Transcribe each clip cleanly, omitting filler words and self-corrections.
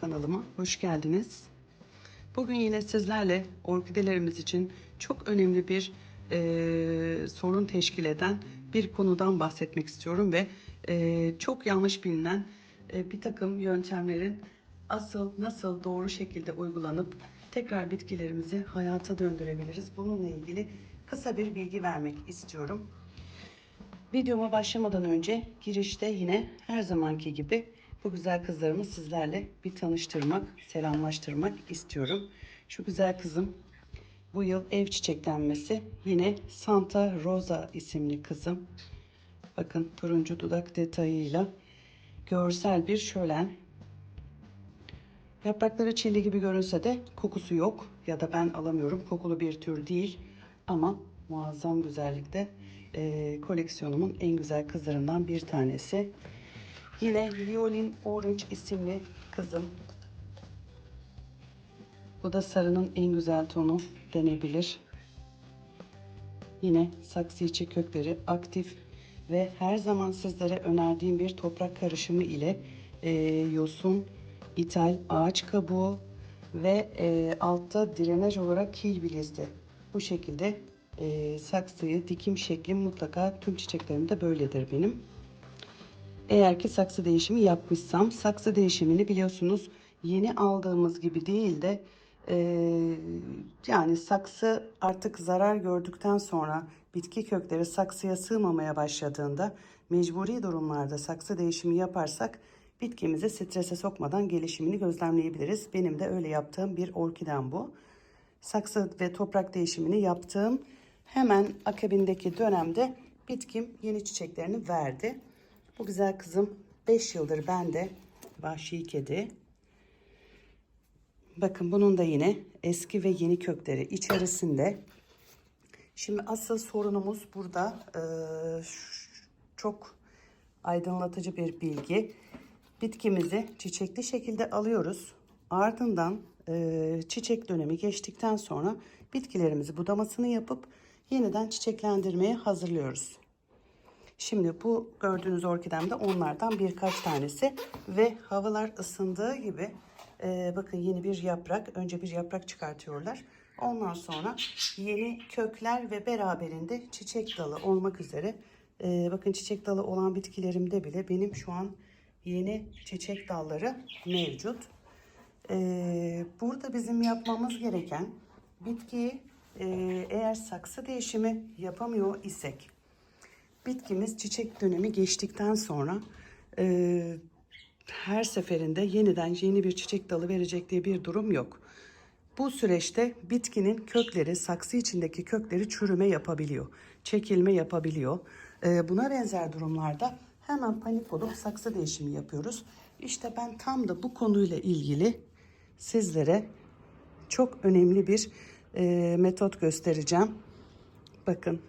kanalıma hoş geldiniz. Bugün yine sizlerle orkidelerimiz için çok önemli bir sorun teşkil eden bir konudan bahsetmek istiyorum ve çok yanlış bilinen bir takım yöntemlerin nasıl doğru şekilde uygulanıp tekrar bitkilerimizi hayata döndürebiliriz. Bununla ilgili kısa bir bilgi vermek istiyorum. Videoma başlamadan önce girişte yine her zamanki gibi bu güzel kızlarımı sizlerle bir tanıştırmak, selamlaştırmak istiyorum. Şu güzel kızım bu yıl ev çiçeklenmesi, yine Santa Rosa isimli kızım. Bakın turuncu dudak detayıyla görsel bir şölen. Yaprakları çilli gibi görünse de kokusu yok ya da ben alamıyorum. Kokulu bir tür değil ama muazzam güzellikte. Koleksiyonumun en güzel kızlarından bir tanesi. Yine Violin Orange isimli kızım. Bu da sarının en güzel tonu denebilir. Yine saksı içi kökleri aktif ve her zaman sizlere önerdiğim bir toprak karışımı ile yosun, ithal ağaç kabuğu ve altta drenaj olarak kil bilezdi. Bu şekilde saksıyı dikim şeklim mutlaka tüm çiçeklerimde böyledir benim. Eğer ki saksı değişimi yapmışsam, saksı değişimini biliyorsunuz yeni aldığımız gibi değil de yani saksı artık zarar gördükten sonra bitki kökleri saksıya sığmamaya başladığında mecburi durumlarda saksı değişimi yaparsak bitkimizi strese sokmadan gelişimini gözlemleyebiliriz. Benim de öyle yaptığım bir orkidem bu. Saksı ve toprak değişimini yaptığım hemen akabindeki dönemde bitkim yeni çiçeklerini verdi. Bu güzel kızım 5 yıldır bende, vahşi kedi. Bakın bunun da yine eski ve yeni kökleri içerisinde. Şimdi asıl sorunumuz burada çok aydınlatıcı bir bilgi. Bitkimizi çiçekli şekilde alıyoruz. Ardından çiçek dönemi geçtikten sonra bitkilerimizi budamasını yapıp yeniden çiçeklendirmeye hazırlıyoruz. Şimdi bu gördüğünüz orkidemde onlardan birkaç tanesi ve havalar ısındığı gibi bakın yeni bir yaprak, önce bir yaprak çıkartıyorlar. Ondan sonra yeni kökler ve beraberinde çiçek dalı olmak üzere bakın çiçek dalı olan bitkilerimde bile benim şu an yeni çiçek dalları mevcut. Burada bizim yapmamız gereken bitkiyi eğer saksı değişimi yapamıyor isek, bitkimiz çiçek dönemi geçtikten sonra her seferinde yeniden yeni bir çiçek dalı verecek diye bir durum yok. Bu süreçte bitkinin kökleri, saksı içindeki kökleri çürüme yapabiliyor, çekilme yapabiliyor. Buna benzer durumlarda hemen panik olup saksı değişimi yapıyoruz. İşte ben tam da bu konuyla ilgili sizlere çok önemli bir metot göstereceğim. Bakın.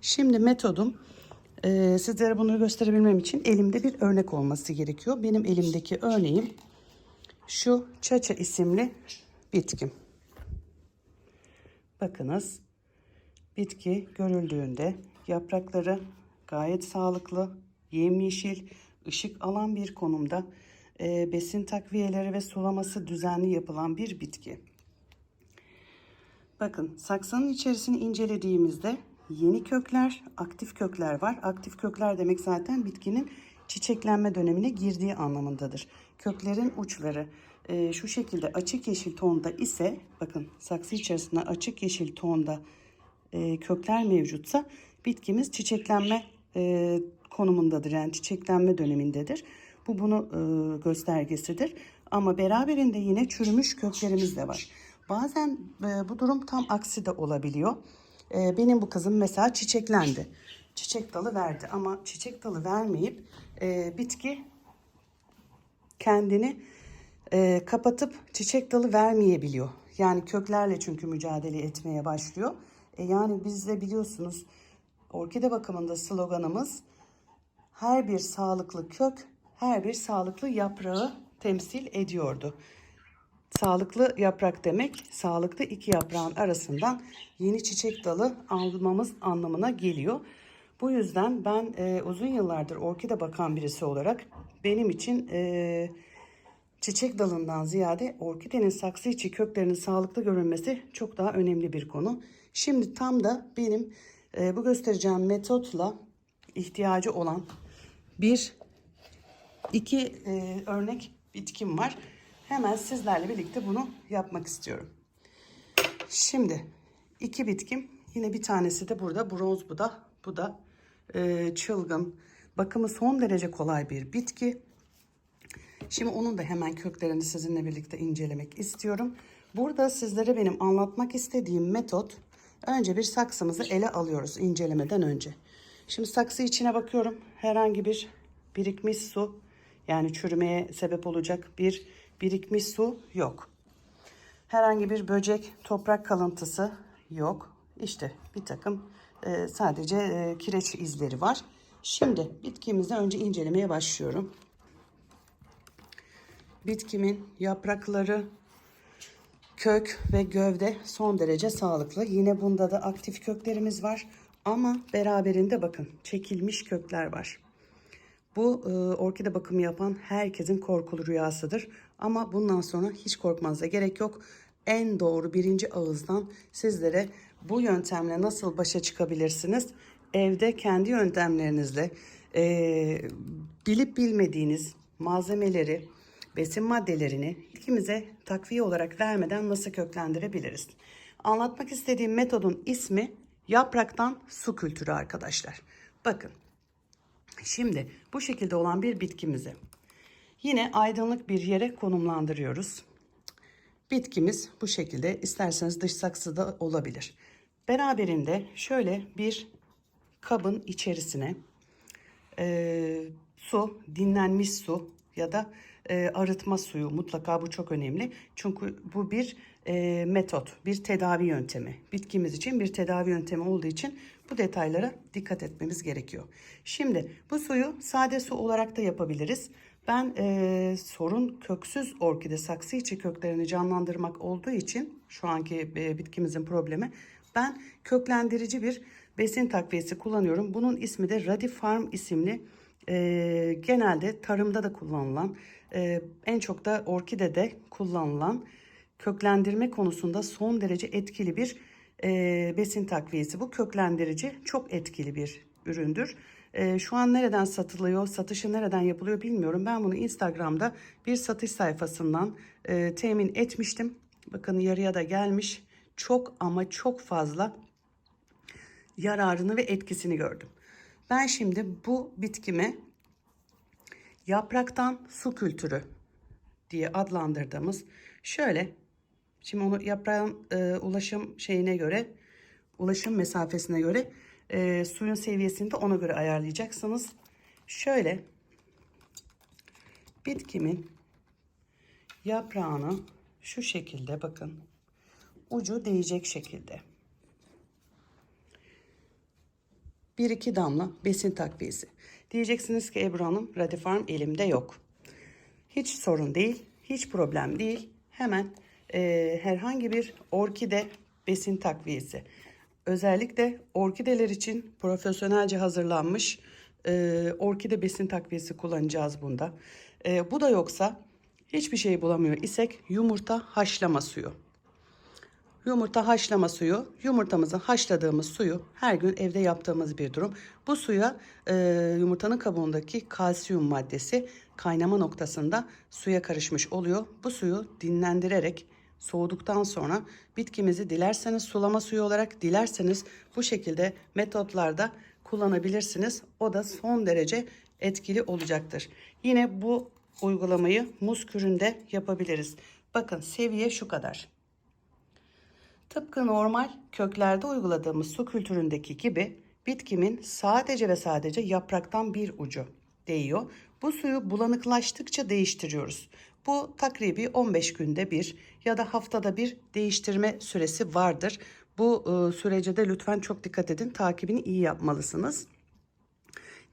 Şimdi metodum, sizlere bunu gösterebilmem için elimde bir örnek olması gerekiyor. Benim elimdeki örneğim şu Çaça isimli bitkim. Bakınız, bitki görüldüğünde yaprakları gayet sağlıklı, yemyeşil, ışık alan bir konumda, besin takviyeleri ve sulaması düzenli yapılan bir bitki. Bakın saksının içerisini incelediğimizde yeni kökler, aktif kökler var. Aktif kökler demek zaten bitkinin çiçeklenme dönemine girdiği anlamındadır. Köklerin uçları şu şekilde açık yeşil tonda ise, bakın saksı içerisinde açık yeşil tonda kökler mevcutsa bitkimiz çiçeklenme konumundadır. Yani çiçeklenme dönemindedir. Bu bunu göstergesidir. Ama beraberinde yine çürümüş köklerimiz de var. Bazen bu durum tam aksi de olabiliyor. Benim bu kızım mesela çiçeklendi. Çiçek dalı verdi ama çiçek dalı vermeyip bitki kendini kapatıp çiçek dalı vermeyebiliyor. Yani köklerle çünkü mücadele etmeye başlıyor. Yani biz de biliyorsunuz orkide bakımında sloganımız her bir sağlıklı kök her bir sağlıklı yaprağı temsil ediyordu. Sağlıklı yaprak demek, sağlıklı iki yaprağın arasından yeni çiçek dalı almamız anlamına geliyor. Bu yüzden ben uzun yıllardır orkide bakan birisi olarak benim için çiçek dalından ziyade orkidenin saksı içi köklerinin sağlıklı görünmesi çok daha önemli bir konu. Şimdi tam da benim bu göstereceğim metotla ihtiyacı olan iki örnek bitkim var. Hemen sizlerle birlikte bunu yapmak istiyorum. Şimdi iki bitkim, yine bir tanesi de burada bronz buda. Bu da çılgın, bakımı son derece kolay bir bitki. Şimdi onun da hemen köklerini sizinle birlikte incelemek istiyorum. Burada sizlere benim anlatmak istediğim metot, önce bir saksımızı ele alıyoruz incelemeden önce. Şimdi saksı içine bakıyorum. Herhangi bir birikmiş su, yani çürümeye sebep olacak bir birikmiş su yok. Herhangi bir böcek, toprak kalıntısı yok. İşte bir takım sadece kireç izleri var. Şimdi bitkimizi önce incelemeye başlıyorum. Bitkimin yaprakları, kök ve gövde son derece sağlıklı. Yine bunda da aktif köklerimiz var. Ama beraberinde bakın çekilmiş kökler var. Bu orkide bakımı yapan herkesin korkulu rüyasıdır. Ama bundan sonra hiç korkmanıza gerek yok. En doğru birinci ağızdan sizlere bu yöntemle nasıl başa çıkabilirsiniz? Evde kendi yöntemlerinizle bilip bilmediğiniz malzemeleri, besin maddelerini bitkimize takviye olarak vermeden nasıl köklendirebiliriz? Anlatmak istediğim metodun ismi yapraktan su kültürü arkadaşlar. Bakın. Şimdi bu şekilde olan bir bitkimizi yine aydınlık bir yere konumlandırıyoruz. Bitkimiz bu şekilde, isterseniz dış saksıda olabilir. Beraberinde şöyle bir kabın içerisine su, dinlenmiş su ya da arıtma suyu, mutlaka bu çok önemli. Çünkü bu bir metot, bir tedavi yöntemi. Bitkimiz için bir tedavi yöntemi olduğu için bu detaylara dikkat etmemiz gerekiyor. Şimdi bu suyu sade su olarak da yapabiliriz. Ben sorun köksüz orkide saksı içi köklerini canlandırmak olduğu için şu anki bitkimizin problemi, ben köklendirici bir besin takviyesi kullanıyorum. Bunun ismi de Radifarm isimli, genelde tarımda da kullanılan, en çok da orkidede kullanılan, köklendirme konusunda son derece etkili bir besin takviyesi. Bu köklendirici çok etkili bir üründür. Şu an nereden satılıyor, satışı nereden yapılıyor bilmiyorum. Ben bunu Instagram'da bir satış sayfasından temin etmiştim. Bakın yarıya da gelmiş. Çok ama çok fazla yararını ve etkisini gördüm. Ben şimdi bu bitkime yapraktan su kültürü diye adlandırdığımız, şöyle, şimdi onu yaprağın ulaşım mesafesine göre suyun seviyesini de ona göre ayarlayacaksınız. Şöyle bitkimin yaprağını şu şekilde, bakın, ucu değecek şekilde 1-2 damla besin takviyesi. Diyeceksiniz ki Ebru Hanım, Radifarm elimde yok. Hiç sorun değil, hiç problem değil. Hemen herhangi bir orkide besin takviyesi, özellikle orkideler için profesyonelce hazırlanmış orkide besin takviyesi kullanacağız bunda. Bu da yoksa, hiçbir şey bulamıyor isek, yumurta haşlama suyu. Yumurta haşlama suyu, yumurtamızı haşladığımız suyu her gün evde yaptığımız bir durum. Bu suya yumurtanın kabuğundaki kalsiyum maddesi kaynama noktasında suya karışmış oluyor. Bu suyu dinlendirerek soğuduktan sonra bitkimizi dilerseniz sulama suyu olarak, dilerseniz bu şekilde metotlarda kullanabilirsiniz. O da son derece etkili olacaktır. Yine bu uygulamayı muz küründe yapabiliriz. Bakın, seviye şu kadar. Tıpkı normal köklerde uyguladığımız su kültüründeki gibi bitkimin sadece ve sadece yapraktan bir ucu değiyor. Bu suyu bulanıklaştıkça değiştiriyoruz. Bu takribi 15 günde bir ya da haftada bir değiştirme süresi vardır. Bu sürece de lütfen çok dikkat edin. Takibini iyi yapmalısınız.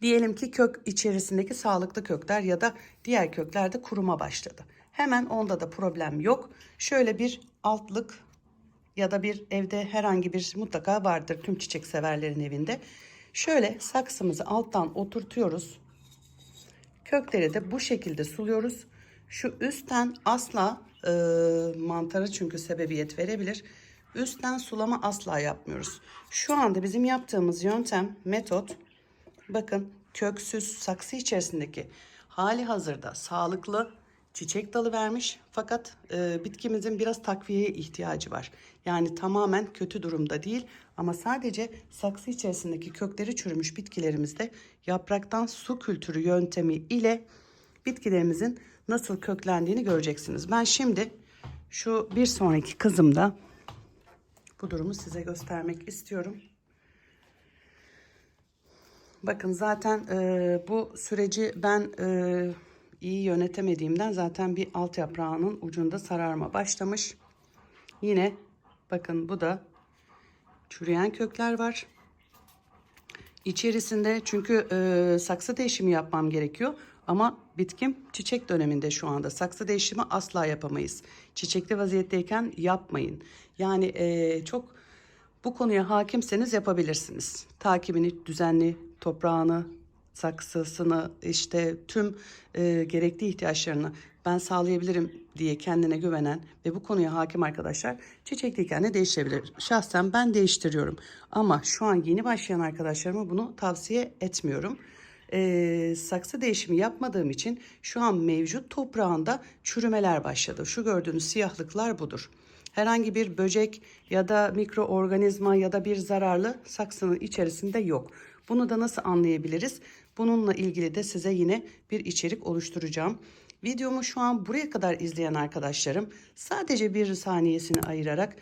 Diyelim ki kök içerisindeki sağlıklı kökler ya da diğer köklerde kuruma başladı. Hemen onda da problem yok. Şöyle bir altlık ya da bir evde herhangi bir, mutlaka vardır tüm çiçek severlerin evinde. Şöyle saksımızı alttan oturtuyoruz. Kökleri de bu şekilde suluyoruz. Şu üstten asla mantara çünkü sebebiyet verebilir. Üstten sulama asla yapmıyoruz. Şu anda bizim yaptığımız yöntem, metot, bakın köksüz saksı içerisindeki hali hazırda sağlıklı çiçek dalı vermiş. Fakat bitkimizin biraz takviyeye ihtiyacı var. Yani tamamen kötü durumda değil ama sadece saksı içerisindeki kökleri çürümüş bitkilerimizde yapraktan su kültürü yöntemi ile bitkilerimizin nasıl köklendiğini göreceksiniz. Ben şimdi şu bir sonraki kızımda bu durumu size göstermek istiyorum. Bakın zaten bu süreci ben iyi yönetemediğimden zaten bir alt yaprağının ucunda sararma başlamış. Yine bakın bu da çürüyen kökler var. İçerisinde çünkü saksı değişimi yapmam gerekiyor. Ama bitkim çiçek döneminde şu anda. Saksı değişimi asla yapamayız. Çiçekli vaziyetteyken yapmayın. Yani çok bu konuya hakimseniz yapabilirsiniz. Takibini düzenli, toprağını, saksısını, işte tüm gerekli ihtiyaçlarını ben sağlayabilirim diye kendine güvenen ve bu konuya hakim arkadaşlar çiçekliyken de değiştirebilir. Şahsen ben değiştiriyorum. Ama şu an yeni başlayan arkadaşlarıma bunu tavsiye etmiyorum. Saksı değişimi yapmadığım için şu an mevcut toprağında çürümeler başladı. Şu gördüğünüz siyahlıklar budur. Herhangi bir böcek ya da mikroorganizma ya da bir zararlı saksının içerisinde yok. Bunu da nasıl anlayabiliriz? Bununla ilgili de size yine bir içerik oluşturacağım. Videomu şu an buraya kadar izleyen arkadaşlarım sadece bir saniyesini ayırarak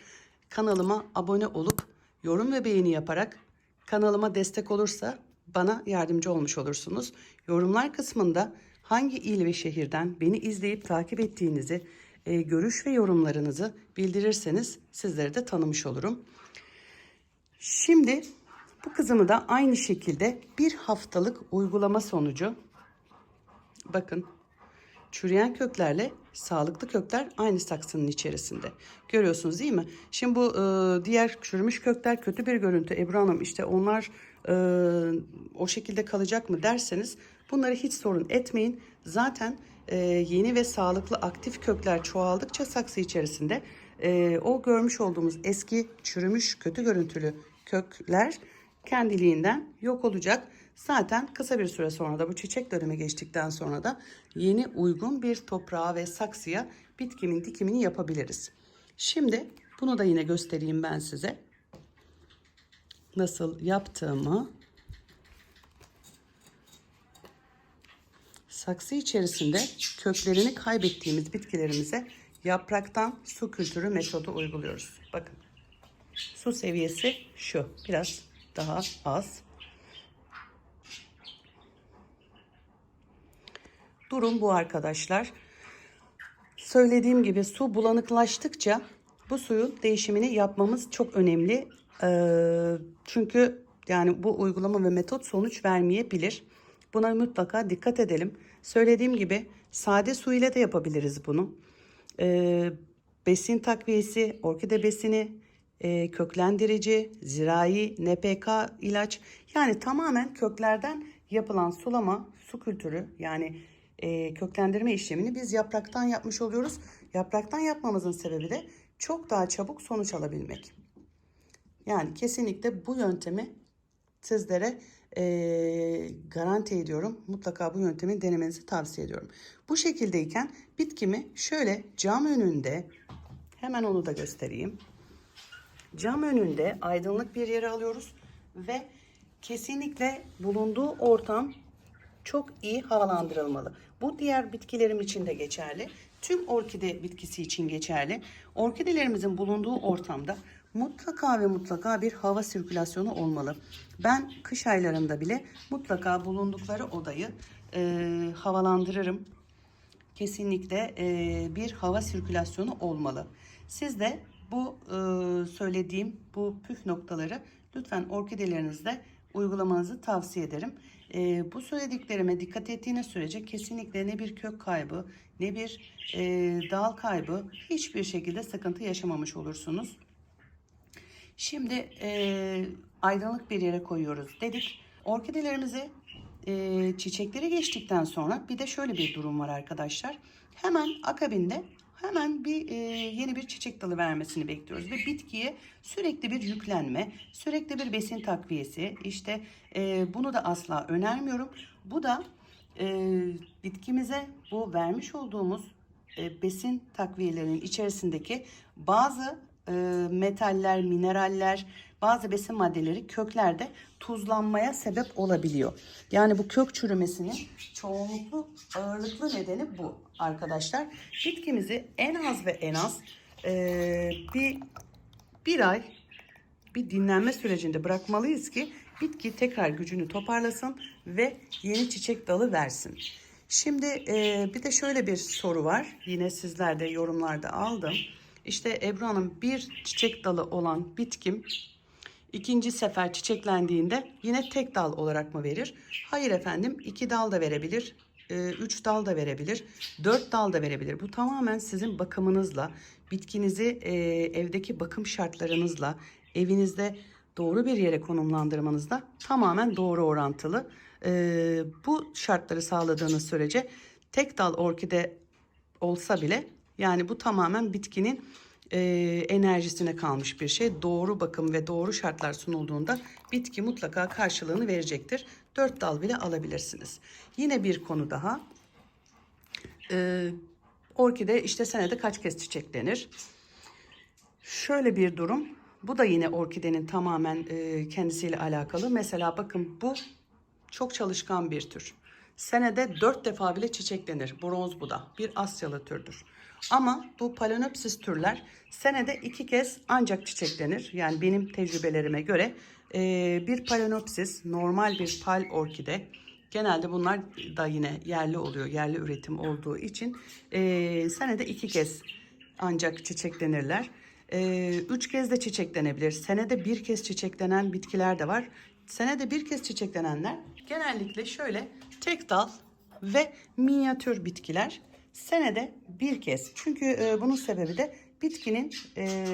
kanalıma abone olup yorum ve beğeni yaparak kanalıma destek olursa bana yardımcı olmuş olursunuz. Yorumlar kısmında hangi il ve şehirden beni izleyip takip ettiğinizi, görüş ve yorumlarınızı bildirirseniz sizleri de tanımış olurum. Şimdi bu kızımı da aynı şekilde bir haftalık uygulama sonucu bakın çürüyen köklerle sağlıklı kökler aynı saksının içerisinde. Görüyorsunuz değil mi? Şimdi bu diğer çürümüş kökler kötü bir görüntü. Ebru Hanım işte onlar o şekilde kalacak mı derseniz bunları hiç sorun etmeyin. Zaten yeni ve sağlıklı aktif kökler çoğaldıkça saksı içerisinde o görmüş olduğumuz eski çürümüş kötü görüntülü kökler kendiliğinden yok olacak. Zaten kısa bir süre sonra da bu çiçek dönemi geçtikten sonra da yeni uygun bir toprağa ve saksıya bitkimin dikimini yapabiliriz. Şimdi bunu da yine göstereyim ben size. Nasıl yaptığımı. Saksı içerisinde köklerini kaybettiğimiz bitkilerimize yapraktan su kültürü metodu uyguluyoruz. Bakın su seviyesi şu, biraz daha az. Durum bu arkadaşlar. Söylediğim gibi su bulanıklaştıkça bu suyun değişimini yapmamız çok önemli. Çünkü yani bu uygulama ve metot sonuç vermeyebilir. Buna mutlaka dikkat edelim. Söylediğim gibi sade su ile de yapabiliriz bunu. Besin takviyesi, orkide besini, köklendirici, zirai, NPK ilaç, yani tamamen köklerden yapılan sulama, su kültürü yani köklendirme işlemini biz yapraktan yapmış oluyoruz. Yapraktan yapmamızın sebebi de çok daha çabuk sonuç alabilmek. Yani kesinlikle bu yöntemi sizlere garanti ediyorum. Mutlaka bu yöntemi denemenizi tavsiye ediyorum. Bu şekildeyken bitkimi şöyle cam önünde, hemen onu da göstereyim. Cam önünde aydınlık bir yere alıyoruz ve kesinlikle bulunduğu ortam çok iyi havalandırılmalı. Bu diğer bitkilerim için de geçerli. Tüm orkide bitkisi için geçerli. Orkidelerimizin bulunduğu ortamda mutlaka ve mutlaka bir hava sirkülasyonu olmalı. Ben kış aylarında bile mutlaka bulundukları odayı havalandırırım. Kesinlikle bir hava sirkülasyonu olmalı. Siz de bu söylediğim bu püf noktaları lütfen orkidelerinizde uygulamanızı tavsiye ederim. Bu söylediklerime dikkat ettiğiniz sürece kesinlikle ne bir kök kaybı ne bir dal kaybı, hiçbir şekilde sıkıntı yaşamamış olursunuz. Şimdi aydınlık bir yere koyuyoruz dedik. Orkidelerimizi çiçekleri geçtikten sonra bir de şöyle bir durum var arkadaşlar. Hemen akabinde hemen yeni bir çiçek dalı vermesini bekliyoruz ve bitkiye sürekli bir yüklenme, sürekli bir besin takviyesi. İşte bunu da asla önermiyorum. Bu da bitkimize bu vermiş olduğumuz besin takviyelerinin içerisindeki bazı metaller, mineraller, bazı besin maddeleri köklerde tuzlanmaya sebep olabiliyor. Yani bu kök çürümesinin çoğunluklu ağırlıklı nedeni bu arkadaşlar. Bitkimizi en az ve en az bir ay bir dinlenme sürecinde bırakmalıyız ki bitki tekrar gücünü toparlasın ve yeni çiçek dalı versin. Şimdi bir de şöyle bir soru var. Yine sizler de yorumlarda aldım. İşte Ebru Hanım, bir çiçek dalı olan bitkim ikinci sefer çiçeklendiğinde yine tek dal olarak mı verir? Hayır efendim, 2 dal da verebilir, 3 dal da verebilir, 4 dal da verebilir. Bu tamamen sizin bakımınızla, bitkinizi evdeki bakım şartlarınızla, evinizde doğru bir yere konumlandırmanızda tamamen doğru orantılı. Bu şartları sağladığınız sürece tek dal orkide olsa bile, yani bu tamamen bitkinin enerjisine kalmış bir şey. Doğru bakım ve doğru şartlar sunulduğunda bitki mutlaka karşılığını verecektir. 4 dal bile alabilirsiniz. Yine bir konu daha. Orkide işte senede kaç kez çiçeklenir? Şöyle bir durum. Bu da yine orkidenin tamamen kendisiyle alakalı. Mesela bakın, bu çok çalışkan bir tür. Senede 4 defa bile çiçeklenir. Bronz Buda bir Asyalı türdür. Ama bu Phalaenopsis türler senede 2 kez ancak çiçeklenir. Yani benim tecrübelerime göre bir Phalaenopsis, normal bir pal orkide. Genelde bunlar da yine yerli oluyor. Yerli üretim olduğu için senede 2 kez ancak çiçeklenirler. 3 kez de çiçeklenebilir. Senede 1 kez çiçeklenen bitkiler de var. Senede 1 kez çiçeklenenler genellikle şöyle tek dal ve minyatür bitkiler, senede 1 kez. Çünkü bunun sebebi de bitkinin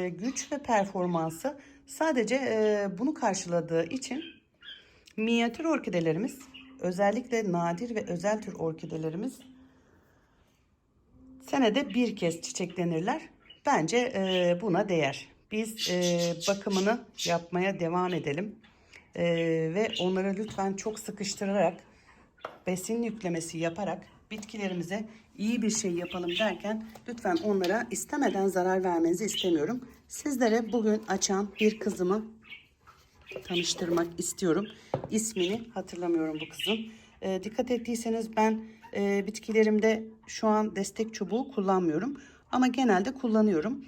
güç ve performansı sadece bunu karşıladığı için minyatür orkidelerimiz, özellikle nadir ve özel tür orkidelerimiz senede 1 kez çiçeklenirler. Bence buna değer. Biz bakımını yapmaya devam edelim. Ve onları lütfen çok sıkıştırarak, besin yüklemesi yaparak bitkilerimize iyi bir şey yapalım derken lütfen onlara istemeden zarar vermenizi istemiyorum. Sizlere bugün açan bir kızımı tanıştırmak istiyorum. İsmini hatırlamıyorum bu kızın. Dikkat ettiyseniz ben bitkilerimde şu an destek çubuğu kullanmıyorum. Ama genelde kullanıyorum.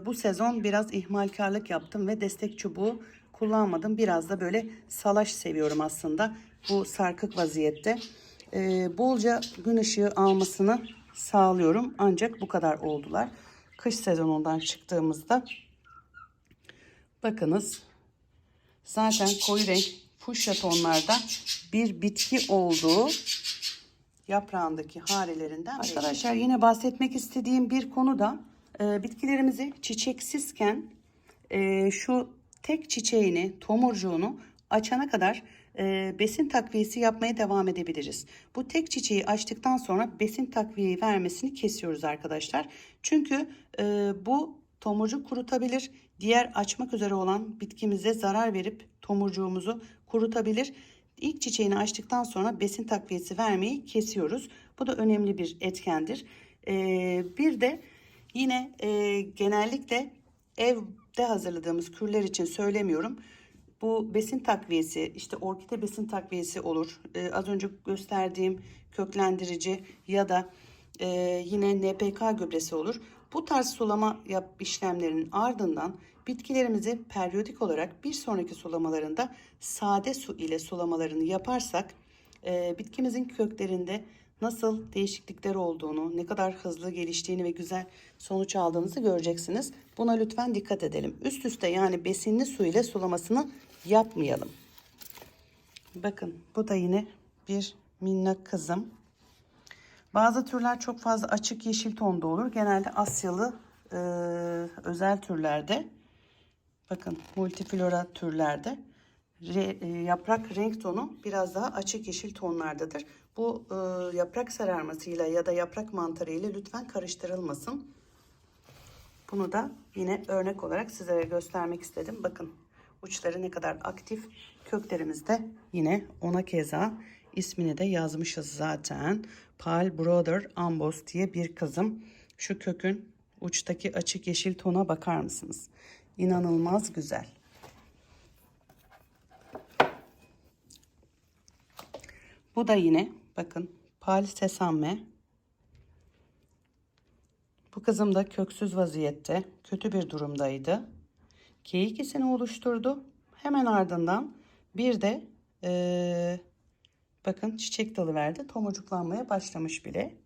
Bu sezon biraz ihmalkarlık yaptım ve destek çubuğu kullanmadım. Biraz da böyle salaş seviyorum aslında bu sarkık vaziyette. Bolca gün ışığı almasını sağlıyorum. Ancak bu kadar oldular. Kış sezonundan çıktığımızda bakınız, zaten koyu renk fuşya tonlarda bir bitki olduğu yaprağındaki harelerinden. Arkadaşlar, yine bahsetmek istediğim bir konu da bitkilerimizi çiçeksizken şu tek çiçeğini, tomurcuğunu açana kadar besin takviyesi yapmaya devam edebiliriz. Bu tek çiçeği açtıktan sonra besin takviyeyi vermesini kesiyoruz arkadaşlar. Çünkü bu tomurcuk kurutabilir. Diğer açmak üzere olan bitkimize zarar verip tomurcuğumuzu kurutabilir. İlk çiçeğini açtıktan sonra besin takviyesi vermeyi kesiyoruz. Bu da önemli bir etkendir. Bir de yine genellikle evde hazırladığımız kürler için söylemiyorum. Bu besin takviyesi, işte orkide besin takviyesi olur. Az önce gösterdiğim köklendirici ya da yine NPK gübresi olur. Bu tarz sulama işlemlerinin ardından bitkilerimizi periyodik olarak bir sonraki sulamalarında sade su ile sulamalarını yaparsak bitkimizin köklerinde nasıl değişiklikler olduğunu, ne kadar hızlı geliştiğini ve güzel sonuç aldığınızı göreceksiniz. Buna lütfen dikkat edelim. Üst üste, yani besinli su ile sulamasını yapmayalım. Bakın, bu da yine bir minnak kızım. Bazı türler çok fazla açık yeşil tonda olur. Genelde Asyalı özel türlerde, bakın multiflora türlerde yaprak renk tonu biraz daha açık yeşil tonlardadır. Bu yaprak sararmasıyla ya da yaprak mantarı ile lütfen karıştırılmasın. Bunu da yine örnek olarak sizlere göstermek istedim. Bakın uçları ne kadar aktif. Köklerimizde yine ona keza ismini de yazmışız zaten. Pal Brother Ambos diye bir kızım. Şu kökün uçtaki açık yeşil tona bakar mısınız? İnanılmaz güzel. Bu da yine bakın Pal Sesame. Bu kızım da köksüz vaziyette, kötü bir durumdaydı. K2'sini oluşturdu. Hemen ardından bir de bakın çiçek dalı verdi. Tomurcuklanmaya başlamış bile.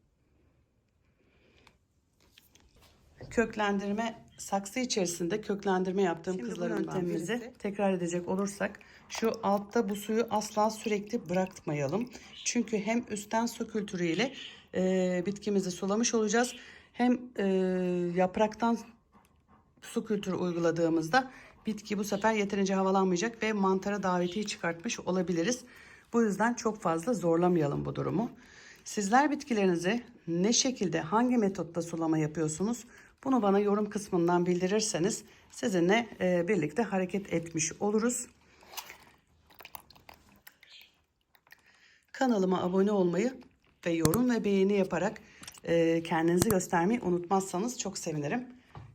Köklendirme, saksı içerisinde köklendirme yaptığım kızlarımdan birisi. Tekrar edecek olursak şu altta bu suyu asla sürekli bırakmayalım. Çünkü hem üstten su kültürüyle bitkimizi sulamış olacağız. Hem yapraktan su kültürü uyguladığımızda bitki bu sefer yeterince havalanmayacak ve mantara davetiyi çıkartmış olabiliriz. Bu yüzden çok fazla zorlamayalım bu durumu. Sizler bitkilerinizi ne şekilde, hangi metotla sulama yapıyorsunuz? Bunu bana yorum kısmından bildirirseniz sizinle birlikte hareket etmiş oluruz. Kanalıma abone olmayı ve yorum ve beğeni yaparak kendinizi göstermeyi unutmazsanız çok sevinirim.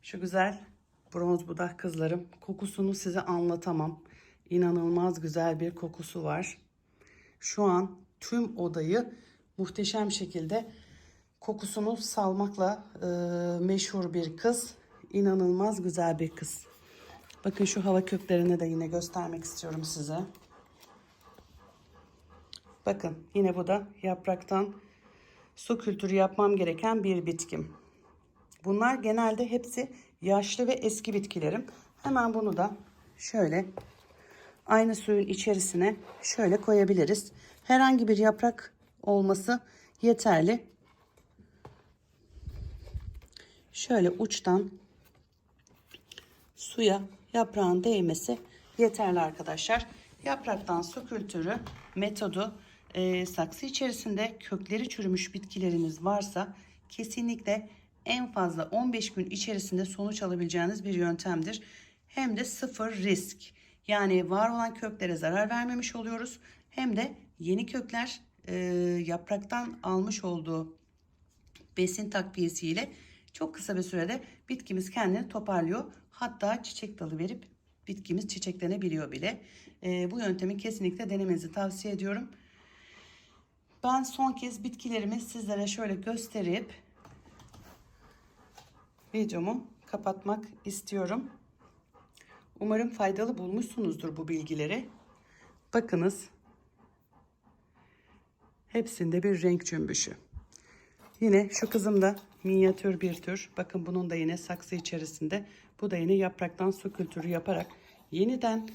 Şu güzel bronz budak kızlarım, kokusunu size anlatamam. İnanılmaz güzel bir kokusu var. Şu an tüm odayı muhteşem şekilde kokusunu salmakla meşhur bir kız. İnanılmaz güzel bir kız. Bakın şu hava köklerini de yine göstermek istiyorum size. Bakın yine bu da yapraktan su kültürü yapmam gereken bir bitkim. Bunlar genelde hepsi yaşlı ve eski bitkilerim. Hemen bunu da şöyle aynı suyun içerisine şöyle koyabiliriz. Herhangi bir yaprak olması yeterli. Şöyle uçtan suya yaprağın değmesi yeterli arkadaşlar. Yapraktan su kültürü metodu saksı içerisinde kökleri çürümüş bitkileriniz varsa kesinlikle en fazla 15 gün içerisinde sonuç alabileceğiniz bir yöntemdir. Hem de sıfır risk. Yani var olan köklere zarar vermemiş oluyoruz. Hem de yeni kökler yapraktan almış olduğu besin takviyesiyle çok kısa bir sürede bitkimiz kendini toparlıyor. Hatta çiçek dalı verip bitkimiz çiçeklenebiliyor bile. Bu yöntemi kesinlikle denemenizi tavsiye ediyorum. Ben son kez bitkilerimi sizlere şöyle gösterip videomu kapatmak istiyorum. Umarım faydalı bulmuşsunuzdur bu bilgileri. Bakınız. Hepsinde bir renk cümbüşü. Yine şu kızım da minyatür bir tür. Bakın bunun da yine saksı içerisinde. Bu da yine yapraktan su kültürü yaparak yeniden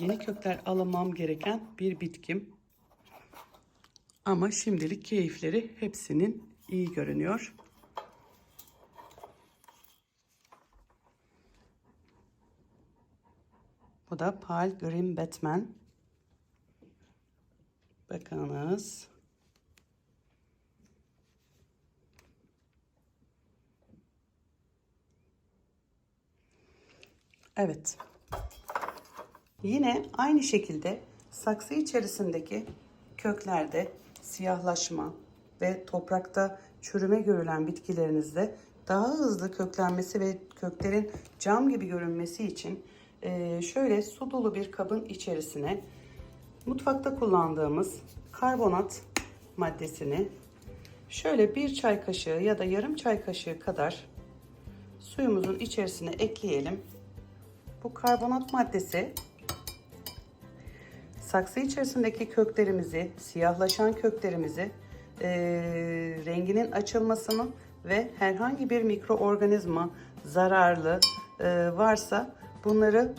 yeni kökler alamam gereken bir bitkim. Ama şimdilik keyifleri hepsinin iyi görünüyor. Bu da Pale Green Batman. Bakınız. Evet. Yine aynı şekilde saksı içerisindeki köklerde siyahlaşma ve toprakta çürüme görülen bitkilerinizde daha hızlı köklenmesi ve köklerin cam gibi görünmesi için şöyle su dolu bir kabın içerisine mutfakta kullandığımız karbonat maddesini şöyle bir çay kaşığı ya da yarım çay kaşığı kadar suyumuzun içerisine ekleyelim. Bu karbonat maddesi saksı içerisindeki köklerimizi, siyahlaşan köklerimizi renginin açılmasını ve herhangi bir mikroorganizma zararlı varsa bunları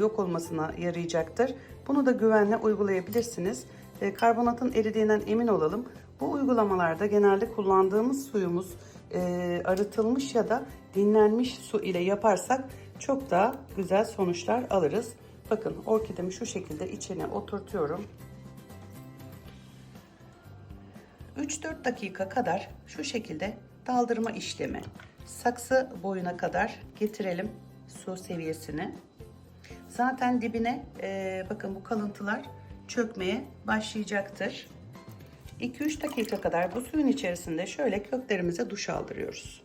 yok olmasına yarayacaktır. Bunu da güvenle uygulayabilirsiniz. Karbonatın eridiğinden emin olalım. Bu uygulamalarda genelde kullandığımız suyumuz arıtılmış ya da dinlenmiş su ile yaparsak çok daha güzel sonuçlar alırız. Bakın orkidemi şu şekilde içine oturtuyorum. 3-4 dakika kadar şu şekilde daldırma işlemi. Saksı boyuna kadar getirelim su seviyesini. Zaten dibine bakın bu kalıntılar çökmeye başlayacaktır. 2-3 dakika kadar bu suyun içerisinde şöyle köklerimize duş aldırıyoruz.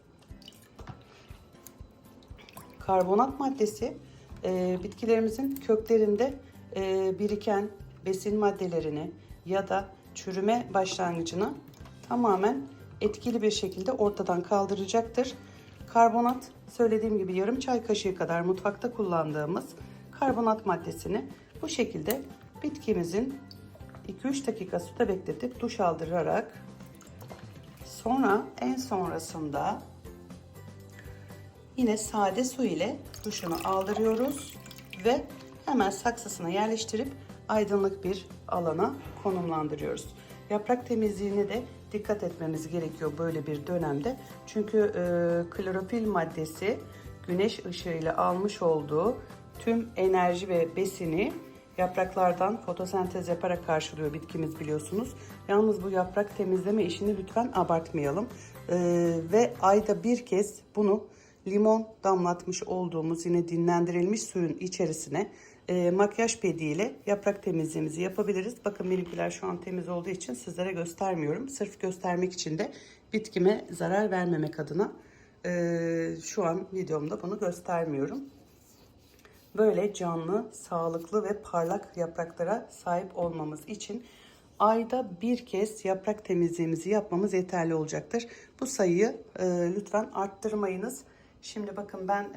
Karbonat maddesi bitkilerimizin köklerinde biriken besin maddelerini ya da çürüme başlangıcını tamamen etkili bir şekilde ortadan kaldıracaktır. Karbonat, söylediğim gibi yarım çay kaşığı kadar mutfakta kullandığımız karbonat maddesini bu şekilde bitkimizin 2-3 dakika suda bekletip duş aldırarak sonra en sonrasında yine sade su ile duşunu aldırıyoruz ve hemen saksısına yerleştirip aydınlık bir alana konumlandırıyoruz. Yaprak temizliğine de dikkat etmemiz gerekiyor böyle bir dönemde. Çünkü klorofil maddesi güneş ışığıyla almış olduğu tüm enerji ve besini yapraklardan fotosentez yaparak karşılıyor bitkimiz, biliyorsunuz. Yalnız bu yaprak temizleme işini lütfen abartmayalım. Ve ayda bir kez bunu limon damlatmış olduğumuz yine dinlendirilmiş suyun içerisine makyaj pediyle yaprak temizliğimizi yapabiliriz. Bakın benimkiler şu an temiz olduğu için sizlere göstermiyorum. Sırf göstermek için de bitkime zarar vermemek adına şu an videomda bunu göstermiyorum. Böyle canlı, sağlıklı ve parlak yapraklara sahip olmamız için ayda bir kez yaprak temizliğimizi yapmamız yeterli olacaktır. Bu sayıyı lütfen arttırmayınız. Şimdi bakın ben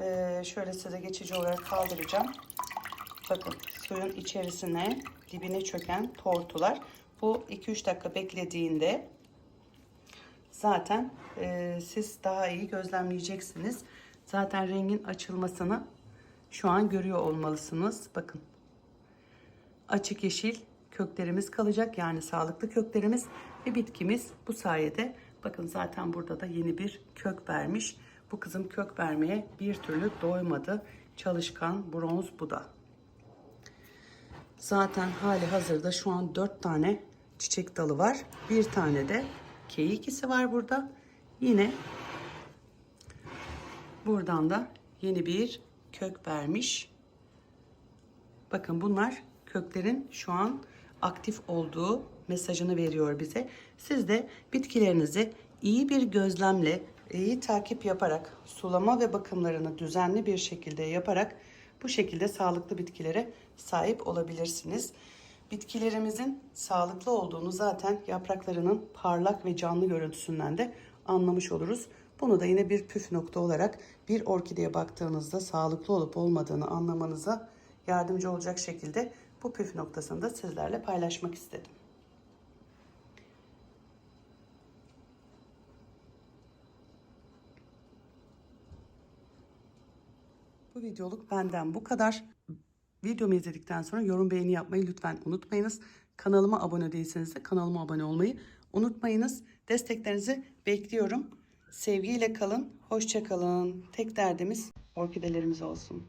şöyle size geçici olarak kaldıracağım. Bakın suyun içerisine dibine çöken tortular. Bu 2-3 dakika beklediğinde zaten siz daha iyi gözlemleyeceksiniz. Zaten rengin açılmasını şu an görüyor olmalısınız. Bakın açık yeşil köklerimiz kalacak, yani sağlıklı köklerimiz ve bitkimiz bu sayede bakın zaten burada da yeni bir kök vermiş. Bu kızım kök vermeye bir türlü doymadı. Çalışkan bronz bu da. Zaten hali hazırda şu an 4 tane çiçek dalı var. Bir tane de keyikisi var burada. Yine buradan da yeni bir kök vermiş. Bakın bunlar köklerin şu an aktif olduğu mesajını veriyor bize. Siz de bitkilerinizi iyi bir gözlemle, iyi takip yaparak, sulama ve bakımlarını düzenli bir şekilde yaparak bu şekilde sağlıklı bitkilere sahip olabilirsiniz. Bitkilerimizin sağlıklı olduğunu zaten yapraklarının parlak ve canlı görüntüsünden de anlamış oluruz. Bunu da yine bir püf nokta olarak bir orkideye baktığınızda sağlıklı olup olmadığını anlamanıza yardımcı olacak şekilde bu püf noktasını da sizlerle paylaşmak istedim. Bu videoluk benden bu kadar. Videomu izledikten sonra yorum beğeni yapmayı lütfen unutmayınız. Kanalıma abone değilseniz de kanalıma abone olmayı unutmayınız. Desteklerinizi bekliyorum. Sevgiyle kalın, hoşça kalın. Tek derdimiz orkidelerimiz olsun.